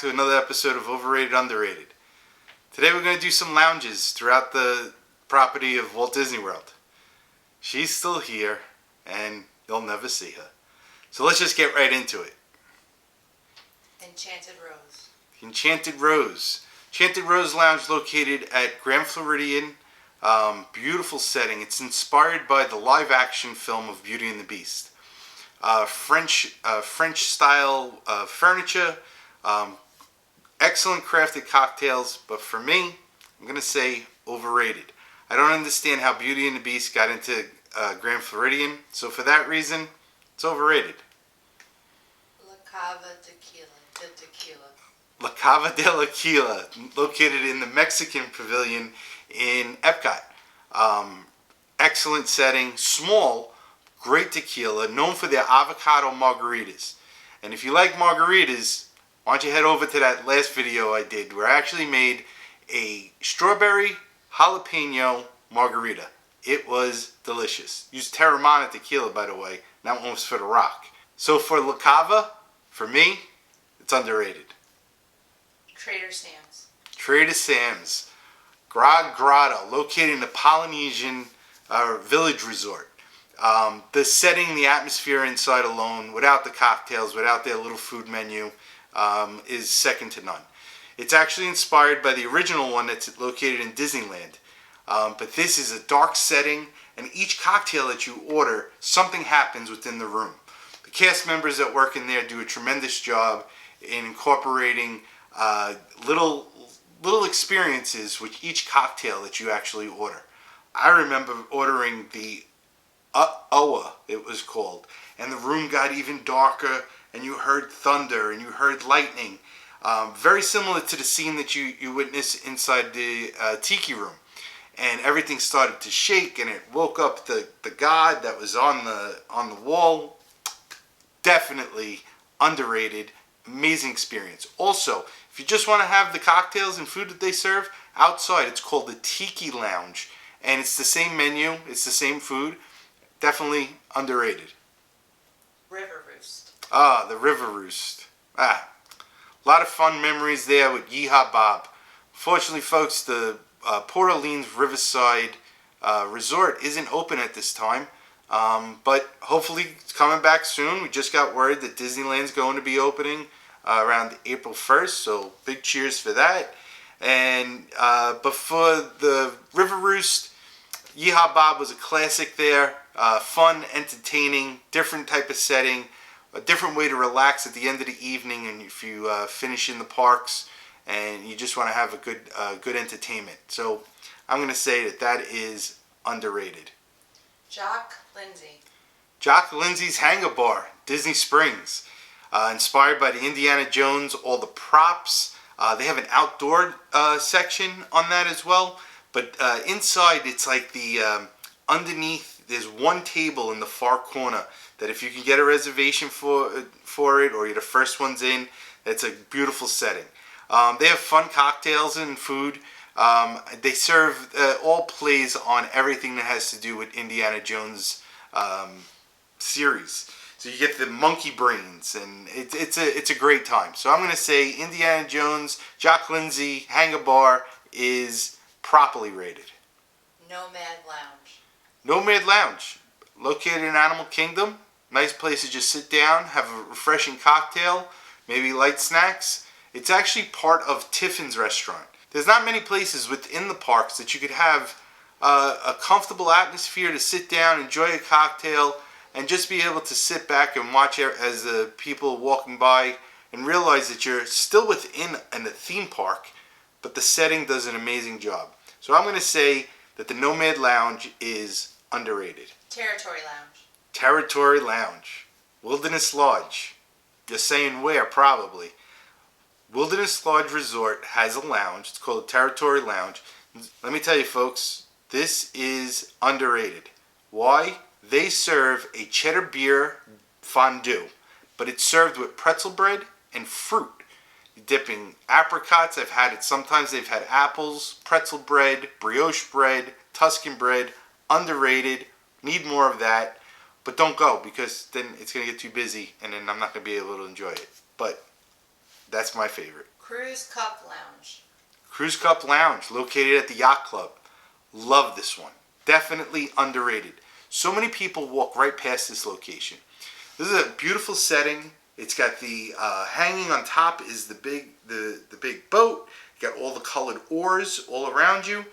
to another episode of Overrated, Underrated. Today we're going to do some lounges throughout the property of Walt Disney World. She's still here, and you'll never see her. So let's just get right into it. Enchanted Rose. Enchanted Rose. Enchanted Rose Lounge located at Grand Floridian. Beautiful setting. It's inspired by the live-action film of Beauty and the Beast. French style furniture, excellent crafted cocktails, but for me, I'm going to say overrated. I don't understand how Beauty and the Beast got into Grand Floridian, so for that reason, it's overrated. La Cava de Tequila. La Cava de Tequila, located in the Mexican Pavilion in Epcot. Excellent setting, small, great tequila, known for their avocado margaritas. And if you like margaritas, why don't you head over to that last video I did where I actually made a strawberry jalapeno margarita. It was delicious. Used Terramana tequila, by the way. That one was for the rock. So for La Cava, for me, it's underrated. Trader Sam's. Trader Sam's. Grog Grotto, located in the Polynesian Village Resort. The setting, the atmosphere inside alone, without the cocktails, without their little food menu, is second to none. It's actually inspired by the original one that's located in Disneyland. But this is a dark setting, and each cocktail that you order, something happens within the room. The cast members that work in there do a tremendous job in incorporating little experiences with each cocktail that you actually order. I remember ordering the Oa, it was called, and the room got even darker, and you heard thunder and you heard lightning, very similar to the scene that you witness inside the tiki room, and everything started to shake, and it woke up the god that was on the wall. Definitely underrated, amazing experience. Also, if you just want to have the cocktails and food that they serve outside, it's called the Tiki Lounge, and it's the same menu, it's the same food. Definitely underrated. River Roost. The River Roost. A lot of fun memories there with Yeehaw Bob. Fortunately, folks, the Port Orleans Riverside Resort isn't open at this time, but hopefully it's coming back soon. We just got word that Disneyland's going to be opening around April 1st, so big cheers for that. And but for the River Roost, Yeehaw Bob was a classic there. Fun, entertaining, different type of setting, a different way to relax at the end of the evening, and if you finish in the parks and you just want to have a good entertainment. So I'm going to say that is underrated. Jock, Lindsey. Jock Lindsay's Hangar Bar, Disney Springs. Inspired by the Indiana Jones, all the props. They have an outdoor section on that as well. But inside, it's like the underneath, there's one table in the far corner that if you can get a reservation for it, or you're the first ones in, it's a beautiful setting. They have fun cocktails and food. They serve all plays on everything that has to do with Indiana Jones series. So you get the monkey brains, and it's a great time. So I'm going to say Indiana Jones, Jock Lindsay, Hangar Bar is properly rated. Nomad Lounge. Nomad Lounge, located in Animal Kingdom. Nice place to just sit down, have a refreshing cocktail, maybe light snacks. It's actually part of Tiffin's restaurant. There's not many places within the parks that you could have a comfortable atmosphere to sit down, enjoy a cocktail, and just be able to sit back and watch as the people walking by and realize that you're still within a theme park, but the setting does an amazing job. So I'm going to say that the Nomad Lounge is underrated. Territory Lounge. Territory Lounge. Wilderness Lodge. You're saying where, probably. Wilderness Lodge Resort has a lounge. It's called Territory Lounge. Let me tell you, folks, this is underrated. Why? They serve a cheddar beer fondue, but it's served with pretzel bread and fruit. Dipping apricots, I've had it. Sometimes they've had apples, pretzel bread, brioche bread, Tuscan bread. Underrated. Need more of that. But don't go, because then it's going to get too busy and then I'm not going to be able to enjoy it. But that's my favorite. Cruise Cup Lounge. Cruise Cup Lounge, located at the Yacht Club. Love this one. Definitely underrated. So many people walk right past this location. This is a beautiful setting. It's got the hanging on top is the big boat. You got all the colored oars all around you.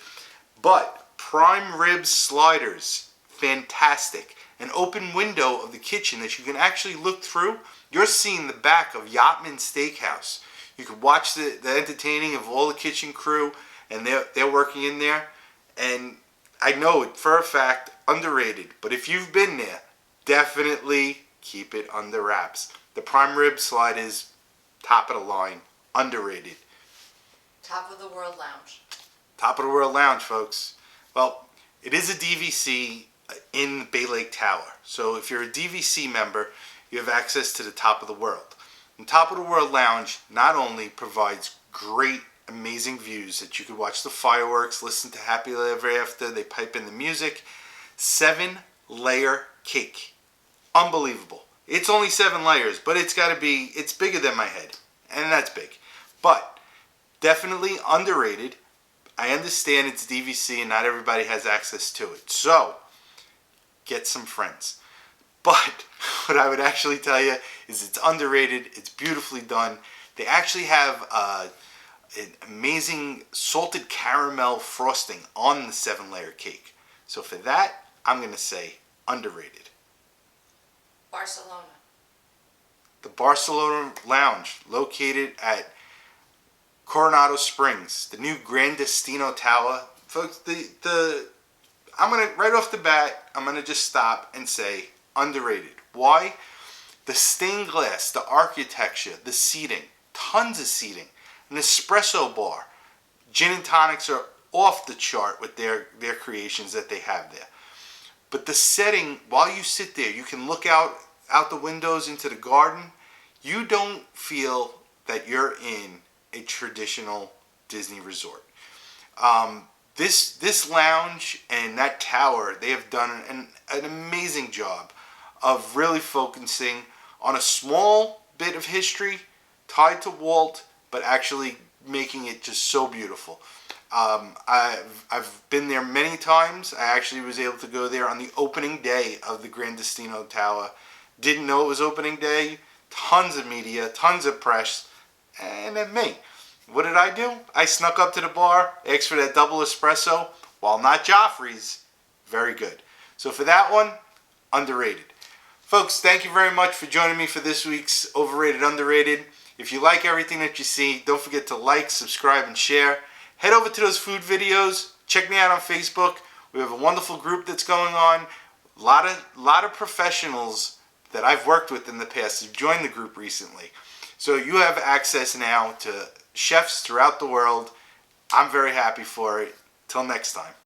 But prime rib sliders, fantastic. An open window of the kitchen that you can actually look through. You're seeing the back of Yachtman Steakhouse. You can watch the entertaining of all the kitchen crew, and they're working in there. And I know it for a fact, underrated. But if you've been there, definitely keep it under wraps. The prime rib slide is top of the line, underrated. Top of the World Lounge. Top of the World Lounge, folks. Well, it is a DVC in Bay Lake Tower. So if you're a DVC member, you have access to the Top of the World. And Top of the World Lounge not only provides great, amazing views that you could watch the fireworks, listen to Happy Ever After, they pipe in the music. 7-layer cake. Unbelievable. It's only 7 layers, but it's bigger than my head. And that's big. But definitely underrated. I understand it's DVC and not everybody has access to it. So, get some friends. But what I would actually tell you is it's underrated. It's beautifully done. They actually have an amazing salted caramel frosting on the 7-layer cake. So for that, I'm going to say underrated. Barcelona. The Barcelona Lounge, located at Coronado Springs, the new Gran Destino Tower. Folks, I'm gonna right off the bat, I'm gonna just stop and say underrated. Why? The stained glass, the architecture, the seating, tons of seating, an espresso bar. Gin and tonics are off the chart with their creations that they have there. But the setting, while you sit there, you can look out the windows into the garden. You don't feel that you're in a traditional Disney resort. This lounge and that tower, they have done an amazing job of really focusing on a small bit of history tied to Walt, but actually making it just so beautiful. I've been there many times. I actually was able to go there on the opening day of the Gran Destino Tower. Didn't know it was opening day. Tons of media, tons of press, and then me. What did I do? I snuck up to the bar, asked for that double espresso, while not Joffrey's. Very good. So for that one, underrated. Folks, thank you very much for joining me for this week's Overrated, Underrated. If you like everything that you see, don't forget to like, subscribe, and share. Head over to those food videos. Check me out on Facebook. We have a wonderful group that's going on. A lot of professionals that I've worked with in the past have joined the group recently. So you have access now to chefs throughout the world. I'm very happy for it. Till next time.